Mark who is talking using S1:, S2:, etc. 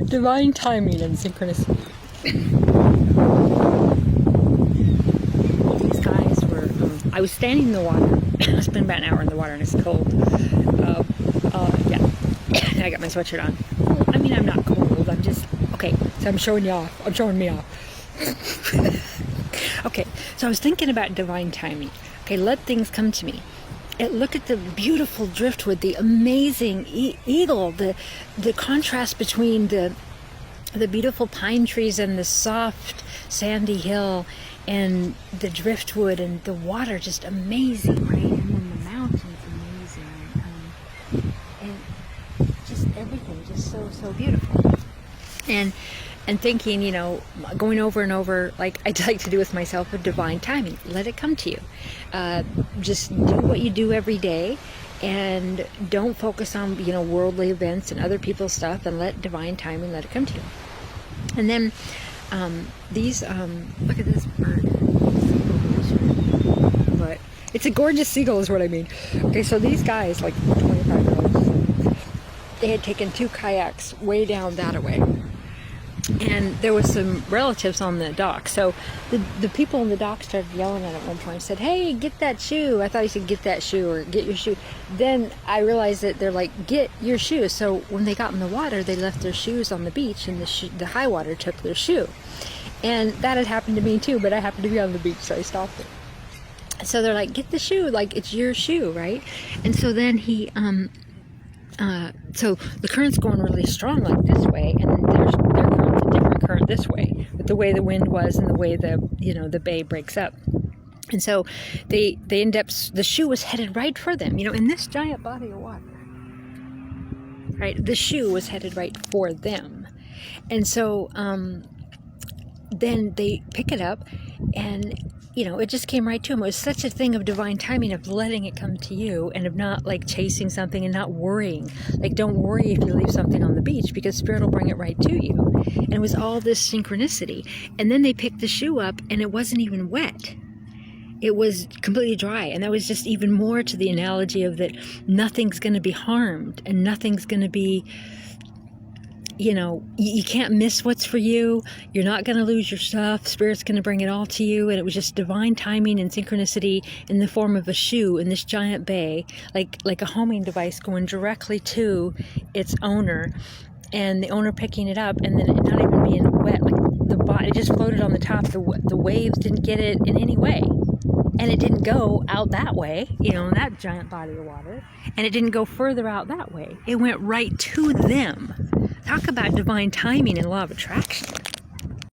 S1: Divine timing and synchronicity. These guys were, I was standing in the water. I spent about an hour in the water and it's cold. Yeah. I got my sweatshirt on. I mean, I'm not cold. I'm just, okay, so I'm showing you off. I'm showing me off. Okay, so I was thinking about divine timing. Okay, let things come to me. Look at the beautiful driftwood, the amazing eagle, the contrast between the beautiful pine trees and the soft sandy hill and the driftwood and the water, just amazing, right? And then the mountains, amazing, and just everything, just so beautiful. And thinking, you know, going over and over, like I like to do with myself, with divine timing. Let it come to you. Just do what you do every day, and don't focus on, you know, worldly events and other people's stuff, and let divine timing, let it come to you. And then these, look at this bird. But it's a gorgeous seagull is what I mean. Okay, so these guys, like 25-year-olds, they had taken 2 kayaks way down that way. And there was some relatives on the dock. So the people on the dock started yelling at one point, said, "Hey, get that shoe." I thought he said, "Get that shoe," or "Get your shoe." Then I realized that they're like, "Get your shoe." So when they got in the water, they left their shoes on the beach, and the high water took their shoe. And that had happened to me too, but I happened to be on the beach, so I stopped it. So they're like, "Get the shoe, like it's your shoe," right? And so then he, so the current's going really strong, like this way, and then their current's a different current this way, with the way the wind was and the way the bay breaks up. And so they end up, the shoe was headed right for them, you know, in this giant body of water, right? The shoe was headed right for them. And so then they pick it up, and you know, it just came right to him. It was such a thing of divine timing, of letting it come to you, and of not like chasing something and not worrying. Like, don't worry if you leave something on the beach, because Spirit will bring it right to you. And it was all this synchronicity. And then they picked the shoe up, and it wasn't even wet. It was completely dry. And that was just even more to the analogy of that nothing's going to be harmed, and nothing's going to be, you know, you can't miss what's for you. You're not going to lose your stuff. Spirit's going to bring it all to you. And it was just divine timing and synchronicity in the form of a shoe in this giant bay, like a homing device going directly to its owner, and the owner picking it up, and then it not even being wet. Like it just floated on the top. The waves didn't get it in any way. And it didn't go out that way, you know, in that giant body of water. And it didn't go further out that way. It went right to them. Talk about divine timing and law of attraction.